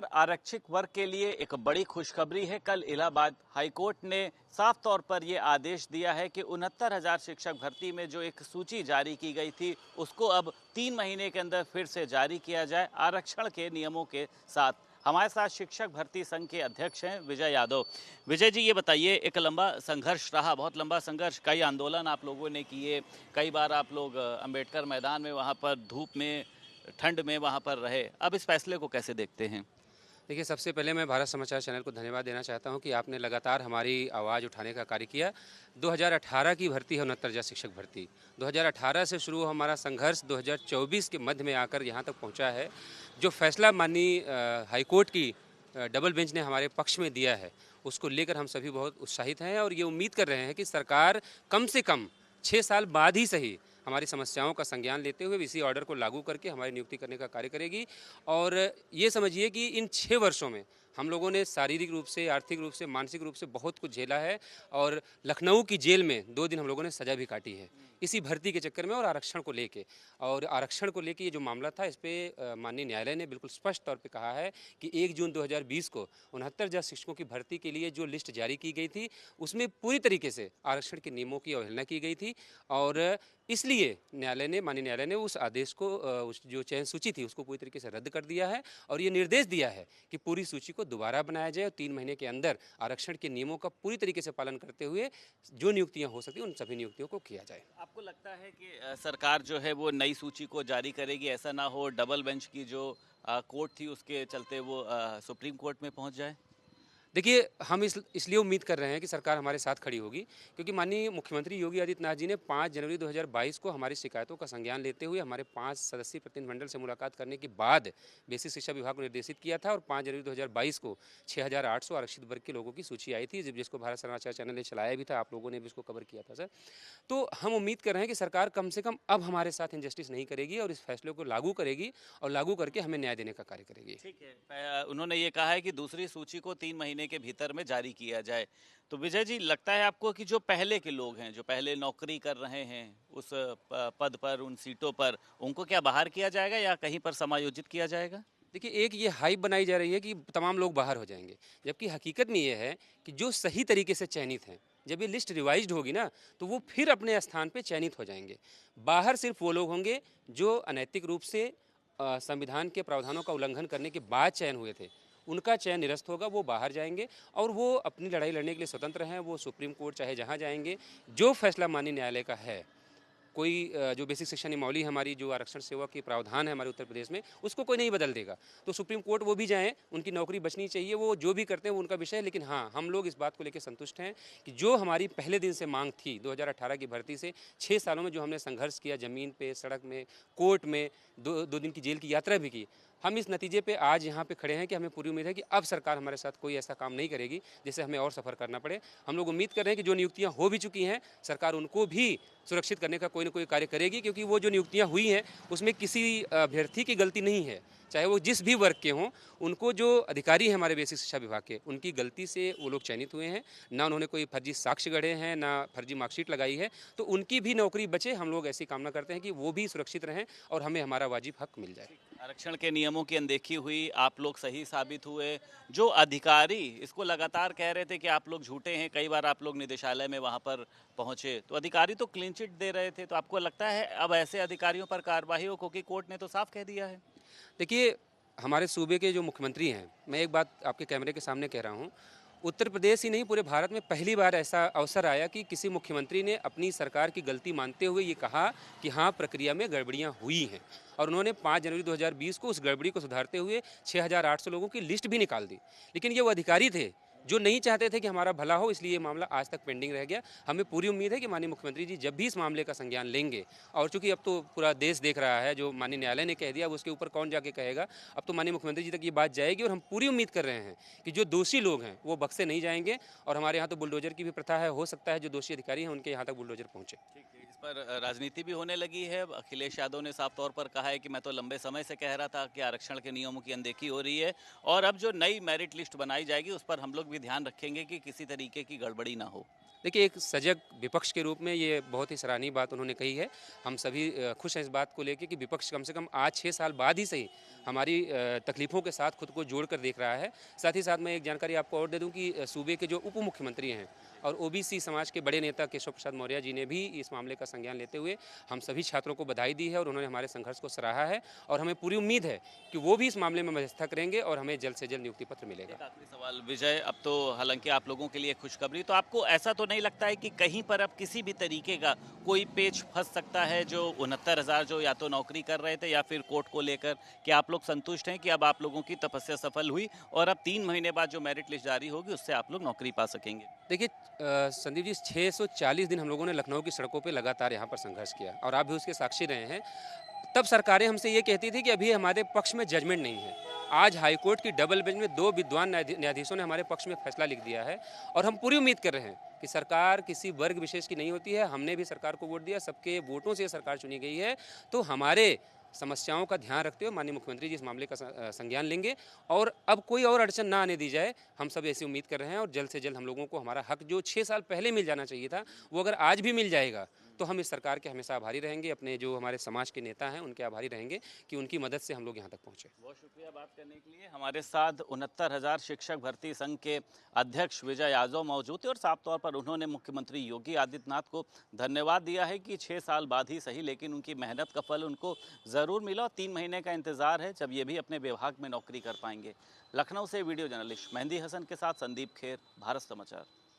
आरक्षित वर्ग के लिए एक बड़ी खुशखबरी है। कल इलाहाबाद हाईकोर्ट ने साफ तौर पर यह आदेश दिया है कि 69,000 शिक्षक भर्ती में जो एक सूची जारी की गई थी उसको अब 3 महीने के अंदर फिर से जारी किया जाए आरक्षण के नियमों के साथ। हमारे साथ शिक्षक भर्ती संघ के अध्यक्ष हैं विजय यादव। विजय जी, ये बताइए, एक लंबा संघर्ष रहा, बहुत लंबा संघर्ष, कई आंदोलन आप लोगों ने किए, कई बार आप लोग अंबेडकर मैदान में वहाँ पर धूप में ठंड में वहाँ पर रहे, अब इस फैसले को कैसे देखते हैं? देखिए, सबसे पहले मैं भारत समाचार चैनल को धन्यवाद देना चाहता हूं कि आपने लगातार हमारी आवाज़ उठाने का कार्य किया। 2018 की भर्ती है 69,000 शिक्षक भर्ती। 2018 से शुरू हमारा संघर्ष 2024 के मध्य में आकर यहां तक पहुंचा है। जो फैसला माननीय हाईकोर्ट की डबल बेंच ने हमारे पक्ष में दिया है, उसको लेकर हम सभी बहुत उत्साहित हैं और ये उम्मीद कर रहे हैं कि सरकार कम से कम 6 साल बाद ही सही हमारी समस्याओं का संज्ञान लेते हुए इसी ऑर्डर को लागू करके हमारी नियुक्ति करने का कार्य करेगी। और ये समझिए कि इन 6 वर्षों में हम लोगों ने शारीरिक रूप से, आर्थिक रूप से, मानसिक रूप से बहुत कुछ झेला है और लखनऊ की जेल में 2 दिन हम लोगों ने सज़ा भी काटी है इसी भर्ती के चक्कर में और आरक्षण को लेके। और आरक्षण को लेके ये जो मामला था, इस पे माननीय न्यायालय ने बिल्कुल स्पष्ट तौर पे कहा है कि 1 जून 2020 को 69,000 शिक्षकों की भर्ती के लिए जो लिस्ट जारी की गई थी उसमें पूरी तरीके से आरक्षण के नियमों की अवहेलना की गई थी। और इसलिए माननीय न्यायालय ने उस आदेश को, उस जो चयन सूची थी उसको पूरी तरीके से रद्द कर दिया है और ये निर्देश दिया है कि पूरी सूची को दोबारा बनाया जाए और 3 महीने के अंदर आरक्षण के नियमों का पूरी तरीके से पालन करते हुए जो नियुक्तियां हो सकती हैं उन सभी नियुक्तियों को किया जाए। आपको लगता है कि सरकार जो है वो नई सूची को जारी करेगी, ऐसा ना हो डबल बेंच की जो कोर्ट थी उसके चलते वो सुप्रीम कोर्ट में पहुंच जाए? देखिए, हम इसलिए उम्मीद कर रहे हैं कि सरकार हमारे साथ खड़ी होगी क्योंकि माननीय मुख्यमंत्री योगी आदित्यनाथ जी ने 5 जनवरी 2022 को हमारी शिकायतों का संज्ञान लेते हुए हमारे 5 सदस्यीय प्रतिनिधिमंडल से मुलाकात करने के बाद बेसिक शिक्षा विभाग को निर्देशित किया था और 5 जनवरी 2022 को 6,800 आरक्षित वर्ग के लोगों की सूची आई थी, जिसको भारत समाचार चैनल ने चलाया भी था, आप लोगों ने भी इसको कवर किया था सर। तो हम उम्मीद कर रहे हैं कि सरकार कम से कम अब हमारे साथ इनजस्टिस नहीं करेगी और इस फैसले को लागू करेगी और लागू करके हमें न्याय देने का कार्य करेगी। ठीक है, उन्होंने ये कहा है कि दूसरी सूची को 3 महीने के भीतर में जारी किया जाए। तो विजय जी, लगता है आपको कि जो पहले के लोग हैं, जो पहले नौकरी कर रहे हैं उस पद पर, उन सीटों पर, उनको क्या बाहर किया जाएगा या कहीं पर समायोजित किया जाएगा? देखिए, एक ये हाइप बनाई जा रही है कि तमाम लोग बाहर हो जाएंगे, जबकि हकीकत में ये है कि जो सही तरीके से चयनित हैं, जब ये लिस्ट रिवाइज्ड होगी ना तो वो फिर अपने स्थान पे चयनित हो जाएंगे। बाहर सिर्फ वो लोग होंगे जो अनैतिक रूप से संविधान के प्रावधानों का उल्लंघन करने के बाद चयन हुए थे, उनका चयन निरस्त होगा, वो बाहर जाएंगे और वो अपनी लड़ाई लड़ने के लिए स्वतंत्र हैं। वो सुप्रीम कोर्ट चाहे जहाँ जाएंगे, जो फैसला माननीय न्यायालय का है, कोई जो बेसिक शिक्षा नियमावली हमारी, जो आरक्षण सेवा की प्रावधान है हमारे उत्तर प्रदेश में, उसको कोई नहीं बदल देगा। तो सुप्रीम कोर्ट वो भी जाएं, उनकी नौकरी बचनी चाहिए, वो जो भी करते हैं वो उनका विषय है। लेकिन हाँ, हम लोग इस बात को लेकर संतुष्ट हैं कि जो हमारी पहले दिन से मांग थी 2018 की भर्ती से, 6 सालों में जो हमने संघर्ष किया, ज़मीन पे, सड़क में, कोर्ट में, 2 दिन की जेल की यात्रा भी की, हम इस नतीजे पे आज यहाँ पे खड़े हैं कि हमें पूरी उम्मीद है कि अब सरकार हमारे साथ कोई ऐसा काम नहीं करेगी जिससे हमें और सफ़र करना पड़े। हम लोग उम्मीद कर रहे हैं कि जो नियुक्तियाँ हो भी चुकी हैं, सरकार उनको भी सुरक्षित करने का कोई ना कोई कार्य करेगी, क्योंकि वो जो नियुक्तियाँ हुई हैं उसमें किसी अभ्यर्थी की गलती नहीं है, चाहे वो जिस भी वर्ग के हों। उनको जो अधिकारी हैं हमारे बेसिक शिक्षा विभाग के, उनकी गलती से वो लोग चयनित हुए हैं, ना उन्होंने कोई फर्जी साक्ष्य गढ़े हैं, ना फर्जी मार्कशीट लगाई है। तो उनकी भी नौकरी बचे। हम लोग ऐसी कामना करते हैं कि वो भी सुरक्षित रहें और हमें हमारा वाजिब हक मिल जाए। आरक्षण के नियमों की अनदेखी हुई, आप लोग सही साबित हुए। जो अधिकारी इसको लगातार कह रहे थे कि आप लोग झूठे हैं, कई बार आप लोग निदेशालय में वहां पर पहुंचे, तो अधिकारी तो क्लीन चिट दे रहे थे। तो आपको लगता है अब ऐसे अधिकारियों पर कार्रवाई हो, क्योंकि कोर्ट ने तो साफ कह दिया है? देखिए, हमारे सूबे के जो मुख्यमंत्री हैं, मैं एक बात आपके कैमरे के सामने कह रहा हूँ, उत्तर प्रदेश ही नहीं पूरे भारत में पहली बार ऐसा अवसर आया कि किसी मुख्यमंत्री ने अपनी सरकार की गलती मानते हुए ये कहा कि हाँ, प्रक्रिया में गड़बड़ियाँ हुई हैं। और उन्होंने 5 जनवरी 2020 को उस गड़बड़ी को सुधारते हुए 6,800 लोगों की लिस्ट भी निकाल दी। लेकिन ये वो अधिकारी थे जो नहीं चाहते थे कि हमारा भला हो, इसलिए ये मामला आज तक पेंडिंग रह गया। हमें पूरी उम्मीद है कि माननीय मुख्यमंत्री जी जब भी इस मामले का संज्ञान लेंगे, और चूंकि अब तो पूरा देश देख रहा है, जो माननीय न्यायालय ने कह दिया, अब उसके ऊपर कौन जाके कहेगा, अब तो माननीय मुख्यमंत्री जी तक ये बात जाएगी और हम पूरी उम्मीद कर रहे हैं कि जो दोषी लोग हैं वो बख्शे नहीं जाएंगे। और हमारे यहाँ तो बुलडोजर की भी प्रथा है, हो सकता है जो दोषी अधिकारी हैं उनके यहाँ तक बुलडोजर पहुँचे। इस पर राजनीति भी होने लगी है। अखिलेश यादव ने साफ तौर पर कहा है कि मैं तो लंबे समय से कह रहा था कि आरक्षण के नियमों की अनदेखी हो रही है और अब जो नई मेरिट लिस्ट बनाई जाएगी उस पर हम लोग भी ध्यान रखेंगे कि किसी तरीके की गड़बड़ी ना हो। देखिए, एक सजग विपक्ष के रूप में ये बहुत ही सराहनीय बात उन्होंने कही है। हम सभी खुश हैं इस बात को लेके कि विपक्ष कम से कम आज 6 साल बाद ही सही हमारी तकलीफ़ों के साथ खुद को जोड़ कर देख रहा है। साथ ही साथ मैं एक जानकारी आपको और दे दूँ कि सूबे के जो उप मुख्यमंत्री हैं और ओबीसी समाज के बड़े नेता केशव प्रसाद मौर्य जी ने भी इस मामले का संज्ञान लेते हुए हम सभी छात्रों को बधाई दी है और उन्होंने हमारे संघर्ष को सराहा है और हमें पूरी उम्मीद है कि वो भी इस मामले में मध्यस्थता करेंगे और हमें जल्द से जल्द नियुक्ति पत्र मिलेगा। एक आखिरी सवाल विजय, अब तो हालांकि आप लोगों के लिए खुशखबरी, तो आपको ऐसा तो नहीं लगता है कि कहीं पर अब किसी भी तरीके का कोई पेच फंस सकता है जो 69,000 जो या तो नौकरी कर रहे थे या फिर कोर्ट को लेकर, कि आप लोग संतुष्ट हैं कि अब आप लोगों की तपस्या सफल हुई और अब 3 महीने बाद जो मेरिट लिस्ट जारी होगी उससे आप लोग नौकरी पा सकेंगे? देखिए संदीप जी, 640 दिन हम लोगों ने लखनऊ की सड़कों पे लगातार यहाँ पर संघर्ष किया और आप भी उसके साक्षी रहे हैं। तब सरकारें हमसे ये कहती थी कि अभी हमारे पक्ष में जजमेंट नहीं है। आज हाईकोर्ट की डबल बेंच में 2 विद्वान न्यायाधीशों ने हमारे पक्ष में फैसला लिख दिया है और हम पूरी उम्मीद कर रहे हैं कि सरकार किसी वर्ग विशेष की नहीं होती है। हमने भी सरकार को वोट दिया, सबके वोटों से ये सरकार चुनी गई है। तो हमारे समस्याओं का ध्यान रखते हुए माननीय मुख्यमंत्री जी इस मामले का संज्ञान लेंगे और अब कोई और अड़चन ना आने दी जाए, हम सब ऐसी उम्मीद कर रहे हैं। और जल्द से जल्द हम लोगों को हमारा हक जो 6 साल पहले मिल जाना चाहिए था, वो अगर आज भी मिल जाएगा तो हम इस सरकार के हमेशा आभारी रहेंगे। अपने जो हमारे समाज के नेता हैं उनके आभारी रहेंगे कि उनकी मदद से हम लोग यहाँ तक पहुँचे। बहुत शुक्रिया बात करने के लिए। हमारे साथ 69,000 शिक्षक भर्ती संघ के अध्यक्ष विजय यादव मौजूद थे और साफ तौर पर उन्होंने मुख्यमंत्री योगी आदित्यनाथ को धन्यवाद दिया है कि 6 साल बाद ही सही लेकिन उनकी मेहनत का फल उनको ज़रूर मिला और 3 महीने का इंतजार है जब ये भी अपने विभाग में नौकरी कर पाएंगे। लखनऊ से वीडियो जर्नलिस्ट मेहंदी हसन के साथ संदीप खेर, भारत समाचार।